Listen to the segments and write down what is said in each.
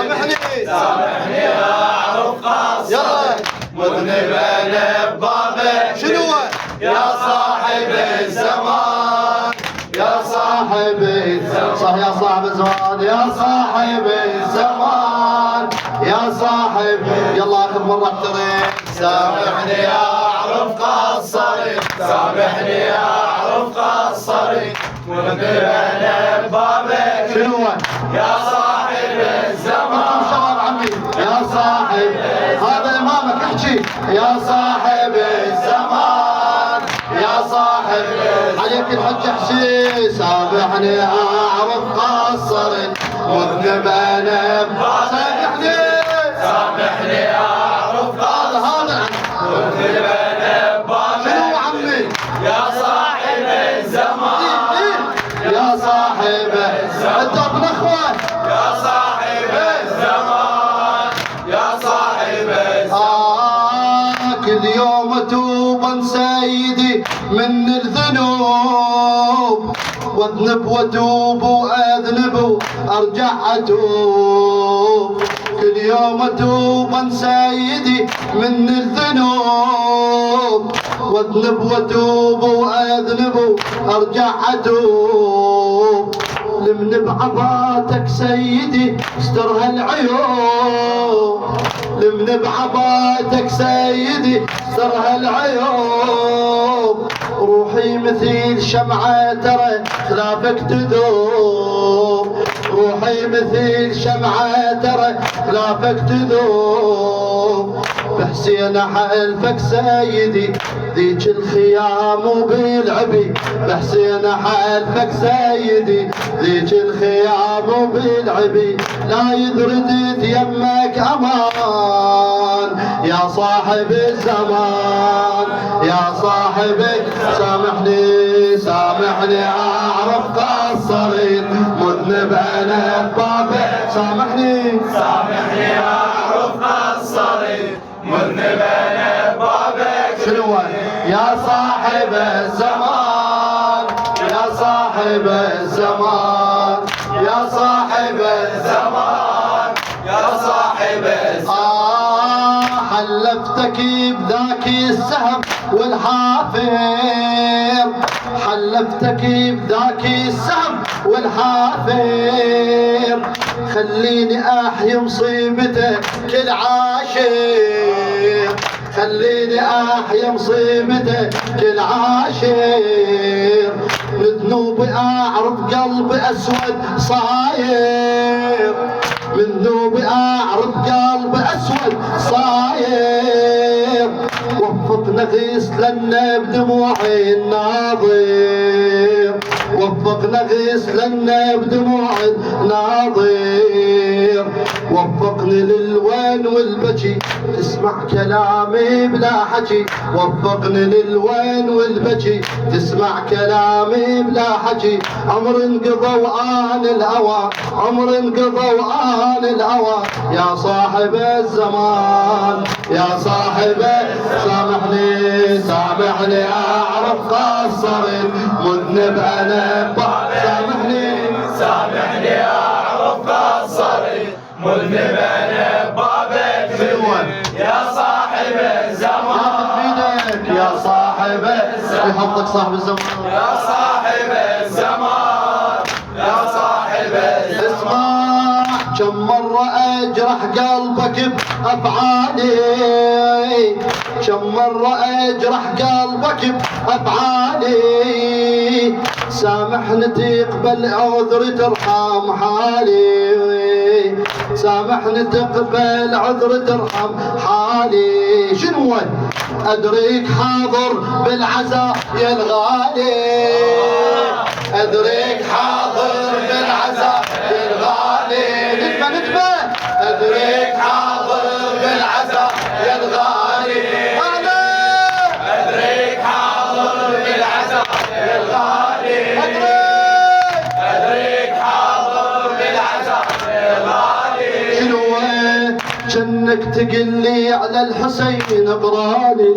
سامحني سامحني اعرف قصري مذنبا ببابك شنو هو؟ يا صاحب الزمان يا صاحب الزمان صح يا صاحب الزمان يا صاحب الزمان يا صاحب يلا اخر مرة اقترب سامحني اعرف قصري سامحني اعرف قصري مذنبا ببابك شنو هو؟ يا صاحب الزمان شباب عمي يا صاحب هذا امامك احكي يا صاحب الزمان يا صاحب عليك الحج حسين سامحني اعرف قصرت مذنب انا سامحني سامحني اعرف هذا مذنبا ببابك شنو عمي يا صاحب الزمان يا صاحب الدرب الاخوان يا صاحب الزمان يا صاحب الزمان كل يوم اتوب سيدي من الذنوب واذنب واتوب واذنب وارجع اتوب كل يوم اتوب سيدي من الذنوب واذنب واتوب واذنب وارجع اتوب لمن بعباتك سيدي استر هالعيوب لمن بعباتك سيدي استر هالعيوب روحي مثيل شمعة ترى خلافك تذوب روحي مثيل شمعة ترى خلافك تذوب بحسين حلفك سيدي ذيك الخيام وبالعبي بحسين حلفك سيدي ذيك الخيام وبالعبي لا يدرد يمك امان يا صاحب الزمان يا صاحب سامحني سامحني اعرف قصرت مذنب انا ببابك سامحني سامحني اعرف قصري مذنبا ببابك شنو هو؟ يا صاحب الزمان يا صاحب الزمان يا صاحب الزمان يا صاحب الزمان حلفتك بذاك السهم والحافر حلفتك بذاك السهم والحافر خليني احيي مصيبتك العاشر خليني احيا مصيبتك العاشر من ذنوبي اعرف قلبي اسود صاير من ذنوبي اعرف قلبي اسود صاير وفقنا غسلنا بدموعي الناظر وفقنا غسلنا بدموعي الناظر وفقني للوين والبكي تسمع كلامي بلا حكي وفقني للوين والبكي تسمع كلامي بلا حكي عمر انقضى وآن الهوى عمر انقضى وآن الهوى يا صاحب الزمان يا صاحب سامحني سامحني اعرف قصرت مذنب انا سامحني سامحني اعرف قصري مذنبا ببابك يا صاحب الزمان بيدك يا صاحب يحفظك صاحب الزمان يا صاحب الزمان يا صاحب الزمان اسمع كم مرة اجرح قلبك بافعالي كم مرة اجرح قلبك بافعالي سامحني تقبل عذري ترحم حالي سامحني تقبل عذري ترحم حالي شنو هو؟ ادريك حاضر بالعزاء يا الغالي ادريك حاضر بالعزاء يا الغالي نتبه نتبه ادريك حاضر بالعزاء يا الغالي ادريك حاضر بالعزاء يا الغالي ادريك حاضر بالعزاء يا الغالي شنو جنك تقلي على الحسين اقرالي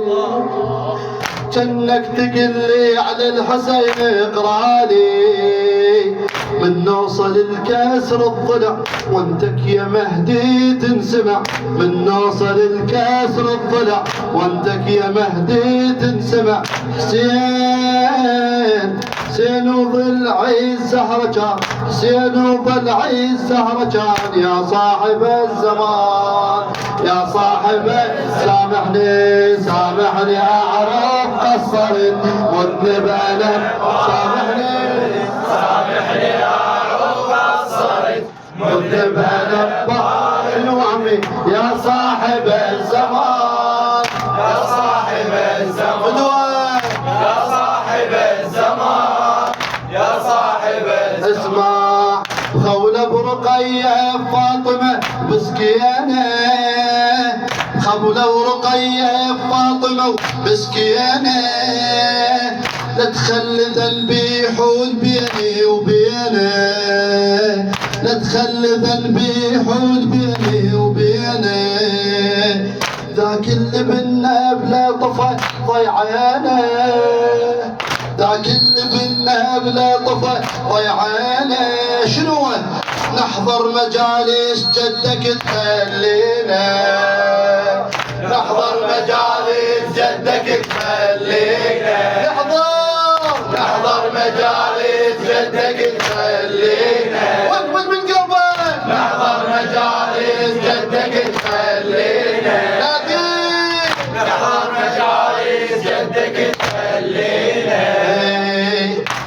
جنك تقلي على الحسين اقرالي من نوصل الكسر الضلع وانتك يا مهدي تنسمع، من نوصل الكسر الضلع وانتك يا مهدي تنسمع. حسين حسين وضلعي الزهرة كان، حسين وضلعي الزهرة كان، يا صاحب الزمان يا صاحب سامحني سامحني أعرف قصرت مذنب أنا، سامحني سامحني أعرف قصرت مذنب أنا بحر وعمي يا صاحب الزمان يا صاحب الزمان يا صاحب الزمان يا صاحب الزمان. اسمع خولة برقية فاطمة مسكينة، خولة ورقية فاطمة مسكينة، لا تخلي ذنبي يحول بيني وبينه، لا تخلي ذنبي يحول بيني وبينه. ذاك اللي منا بلا طفى ضيعانه، ذاك اللي منا بلا طفى ضيعانه. شنو نحضر مجالس جدك تخلينا، نحضر مجالس جدك تخلينا، نحضر مجالس جدك تخلينا، وين من قلبك نحضر مجالس جدك تخلينا، نحضر مجالس جدك تخلينا.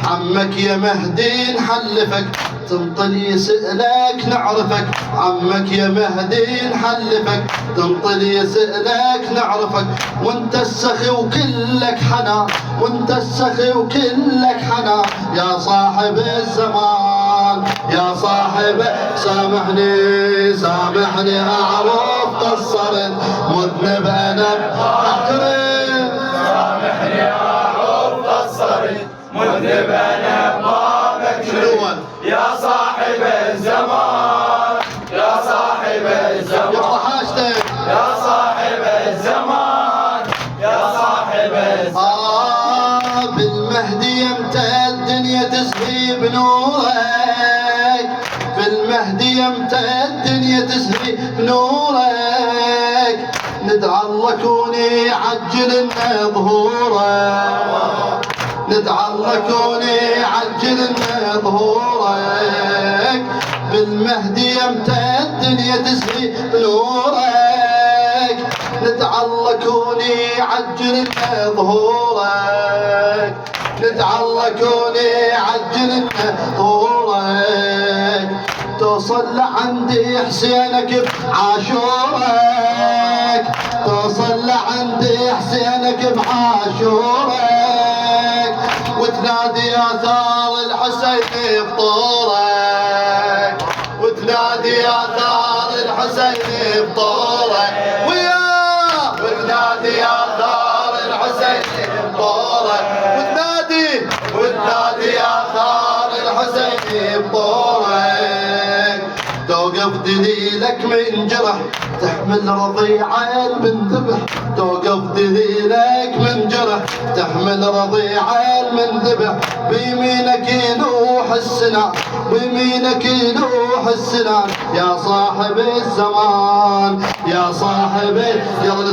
عمك يا مهدي نحلفك تنطل يسألك نعرفك، عمك يا مهدي نحلفك تنطل يسألك نعرفك، وانت السخي وكلك حنان، وانت السخي وكلك حنان، يا صاحب الزمان يا صاحب سامحني سامحني أعرف قصرت مذنب أنا أعترف، سامحني أعرف قصرت مذنب أنا ما بكرر، يا صاحب الزمان يا صاحب الزمان يقطع حاجتك يا صاحب الزمان يا صاحب الزمان. بالمهدي يمتى الدنيا تسهي بنورك، بالمهدي يمتى الدنيا تسهي بنورك، ندعى الله كون يعجل لنا ظهورك، ندعى الله كون يعجل لنا ظهورك، بالمهدي يمتى الدنيا تسهي بنورك، ندعى الله كون يعجل لنا ظهورك، ندعى الله كون يعجل لنا ظهورك. توصل لعندي حسينك بعاشورك، توصل لعندي حسينك بعاشورك، وتنادي آثار الحسين بطورك، وتنادي آثار الحسين بطورك، وياه وتنادي آثار الحسين بطورك، وتنادي آثار الحسين بطورك. توقف دليلك من جرح تحمل رضيعه من ذبح، توقف دليلك من جرح تحمل رضيعه من ذبح، بيمينك يلوح السنان بيمينك يلوح السنان، يا صاحب الزمان يا صاحب يلا